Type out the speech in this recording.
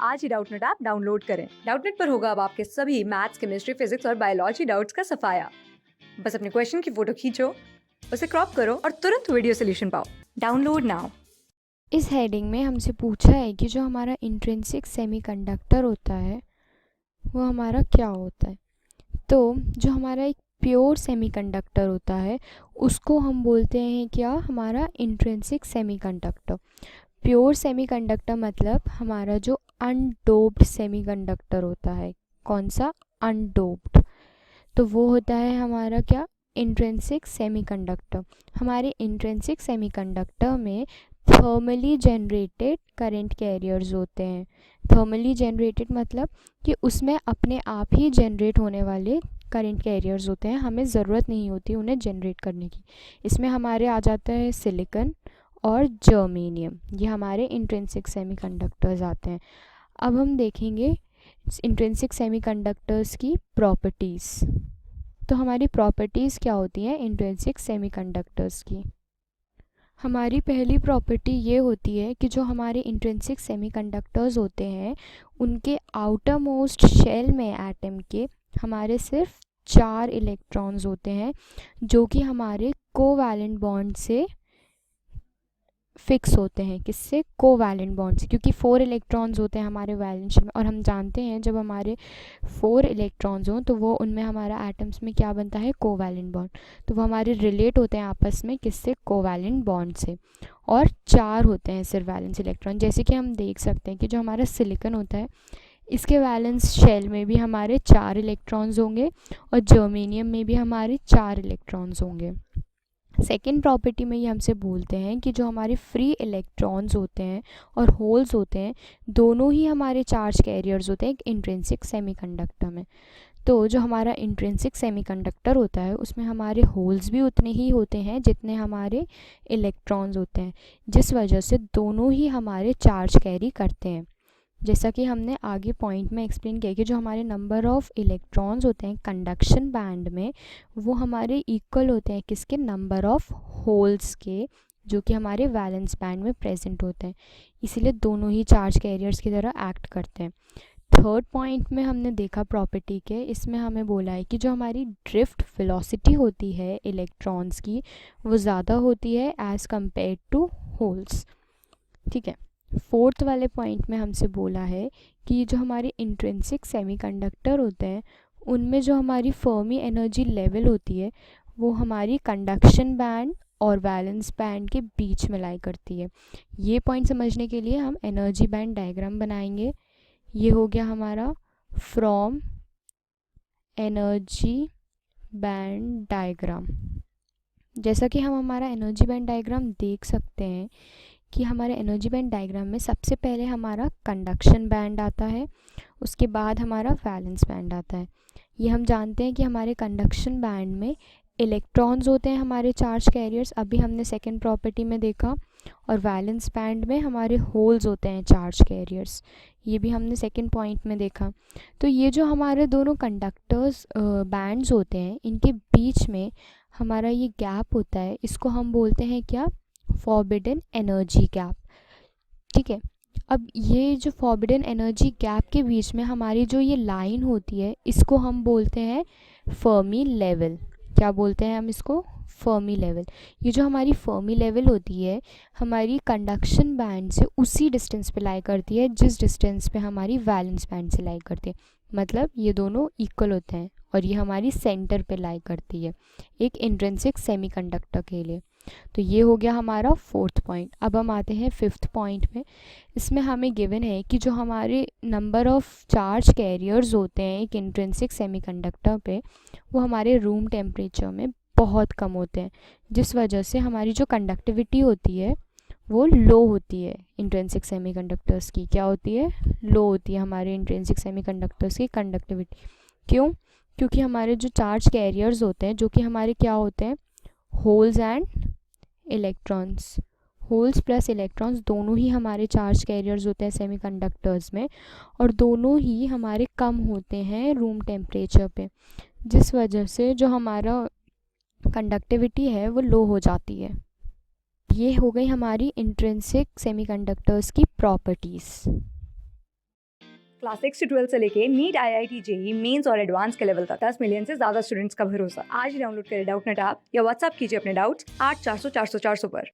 आज ही Doubtnut app download करें। Doubtnut पर होगा अब आपके सभी मैथ्स, केमिस्ट्री, फिजिक्स और बायोलॉजी डाउट्स का सफाया। बस अपने क्वेश्चन की फोटो खींचो, उसे क्रॉप करो और तुरंत वीडियो सोल्यूशन पाओ। Download now. इस हेडिंग में हमसे पूछा है कि जो हमारा इंट्रिंसिक सेमीकंडक्टर होता है वो हमारा क्या होता है। तो जो हमारा एक प्योर सेमीकंडक्टर होता है उसको हम बोलते हैं क्या, हमारा इंट्रिंसिक सेमीकंडक्टर। प्योर सेमीकंडक्टर मतलब हमारा जो अनडोप्ड सेमीकंडक्टर होता है। कौन सा? अनडोप्ड। तो वो होता है हमारा क्या, इंट्रिंसिक सेमीकंडक्टर। हमारे इंट्रिंसिक सेमीकंडक्टर में थर्मली जनरेटेड करंट कैरियर्स होते हैं। थर्मली जनरेटेड मतलब कि उसमें अपने आप ही जनरेट होने वाले करंट कैरियर्स होते हैं, हमें ज़रूरत नहीं होती उन्हें जनरेट करने की। इसमें हमारे आ जाता है सिलिकॉन और जर्मेनियम, ये हमारे इंट्रिंसिक सेमीकंडक्टर्स आते हैं। अब हम देखेंगे इंट्रिंसिक सेमीकंडक्टर्स की प्रॉपर्टीज़। तो हमारी प्रॉपर्टीज़ क्या होती हैं इंट्रिंसिक सेमीकंडक्टर्स की। हमारी पहली प्रॉपर्टी ये होती है कि जो हमारे इंट्रिंसिक सेमीकंडक्टर्स होते हैं उनके आउटर मोस्ट शेल में एटम के हमारे सिर्फ 4 इलेक्ट्रॉन्स होते हैं जो कि हमारे कोवैलेंट बॉन्ड से फिक्स होते हैं। किससे? कोवैलेंट बॉन्ड से, क्योंकि 4 इलेक्ट्रॉन्स होते हैं हमारे वैलेंस में और हम जानते हैं जब हमारे 4 इलेक्ट्रॉन्स हों तो वो उनमें हमारा एटम्स में क्या बनता है, कोवैलेंट बॉन्ड। तो वो हमारे रिलेट होते हैं आपस में, किससे? कोवैलेंट बॉन्ड से। और 4 होते हैं सिर्फ वैलेंस इलेक्ट्रॉन। जैसे कि हम देख सकते हैं कि जो हमारा सिलिकॉन होता है इसके वैलेंस शेल में भी हमारे 4 इलेक्ट्रॉन्स होंगे और जर्मेनियम में भी हमारे 4 इलेक्ट्रॉन्स होंगे। सेकेंड प्रॉपर्टी में ये हमसे बोलते हैं कि जो हमारे फ्री इलेक्ट्रॉन्स होते हैं और होल्स होते हैं दोनों ही हमारे चार्ज कैरियर्स होते हैं एक इंट्रिंसिक सेमीकंडक्टर में। तो जो हमारा इंट्रिंसिक सेमीकंडक्टर होता है उसमें हमारे होल्स भी उतने ही होते हैं जितने हमारे इलेक्ट्रॉन्स होते हैं, जिस वजह से दोनों ही हमारे चार्ज कैरी करते हैं। जैसा कि हमने आगे पॉइंट में एक्सप्लेन किया कि जो हमारे नंबर ऑफ़ इलेक्ट्रॉन्स होते हैं कंडक्शन बैंड में वो हमारे इक्वल होते हैं किसके? नंबर ऑफ़ होल्स के, जो कि हमारे वैलेंस बैंड में प्रेजेंट होते हैं। इसीलिए दोनों ही चार्ज कैरियर्स की तरह एक्ट करते हैं। थर्ड पॉइंट में हमने देखा प्रॉपर्टी के, इसमें हमें बोला है कि जो हमारी ड्रिफ्ट वेलोसिटी होती है इलेक्ट्रॉन्स की वो ज़्यादा होती है एज़ कम्पेयर टू होल्स। ठीक है। फोर्थ वाले पॉइंट में हमसे बोला है कि जो हमारे इंट्रिंसिक सेमीकंडक्टर होते हैं उनमें जो हमारी फर्मी एनर्जी लेवल होती है वो हमारी कंडक्शन बैंड और वैलेंस बैंड के बीच में लाई करती है। ये पॉइंट समझने के लिए हम एनर्जी बैंड डायग्राम बनाएंगे। ये हो गया हमारा फ्रॉम एनर्जी बैंड डायग्राम। जैसा कि हम हमारा एनर्जी बैंड डायग्राम देख सकते हैं कि हमारे एनर्जी बैंड डायग्राम में सबसे पहले हमारा कंडक्शन बैंड आता है, उसके बाद हमारा वैलेंस बैंड आता है। ये हम जानते हैं कि हमारे कंडक्शन बैंड में इलेक्ट्रॉन्स होते हैं हमारे चार्ज कैरियर्स, अभी हमने सेकंड प्रॉपर्टी में देखा। और वैलेंस बैंड में हमारे होल्स होते हैं चार्ज कैरियर्स, ये भी हमने सेकंड पॉइंट में देखा। तो ये जो हमारे दोनों कंडक्टर्स बैंड्स होते हैं इनके बीच में हमारा ये गैप होता है, इसको हम बोलते हैं क्या? Forbidden energy gap. ठीक है। अब ये जो फॉरबिडन एनर्जी गैप के बीच में हमारी जो ये लाइन होती है इसको हम बोलते हैं फर्मी लेवल। क्या बोलते हैं हम इसको? Fermi level. ये जो हमारी फर्मी लेवल होती है हमारी कंडक्शन बैंड से उसी डिस्टेंस पे लाई करती है जिस डिस्टेंस पे हमारी वैलेंस बैंड से लाई करती है। मतलब ये दोनों इक्वल होते हैं और ये हमारी सेंटर पे लाई करती है एक इंट्रिंसिक सेमीकंडक्टर के लिए। तो ये हो गया हमारा फोर्थ पॉइंट। अब हम आते हैं फिफ्थ पॉइंट में। इसमें हमें गिवन है कि जो हमारे नंबर ऑफ़ चार्ज कैरियर्स होते हैं एक इंट्रिंसिक सेमीकंडक्टर पे वो हमारे रूम टेम्परेचर में बहुत कम होते हैं, जिस वजह से हमारी जो कंडक्टिविटी होती है वो लो होती है इंट्रिंसिक सेमीकंडक्टर्स की। क्या होती है? लो होती है हमारे इंट्रिंसिक सेमीकंडक्टर्स की कंडक्टिविटी। क्यों? क्योंकि हमारे जो चार्ज कैरियर्स होते हैं जो कि हमारे क्या होते हैं? Holes and electrons. Holes plus electrons दोनों ही हमारे चार्ज कैरियर्स होते हैं सेमीकंडक्टर्स में और दोनों ही हमारे कम होते हैं रूम टेम्परेचर पे, जिस वजह से जो हमारा कंडक्टिविटी है वो लो हो जाती है। ये हो गई हमारी इंट्रिंसिक सेमीकंडक्टर्स की प्रॉपर्टीज़। क्लास 6 से 12 से लेके नीट, IIT, जेई, मेंस और एडवांस के लेवल तक 10 मिलियन से ज्यादा स्टूडेंट्स का भरोसा। आज ही डाउनलोड करें डाउटनेट ऐप या व्हाट्सएप कीजिए अपने डाउट्स 8400 400 400 पर।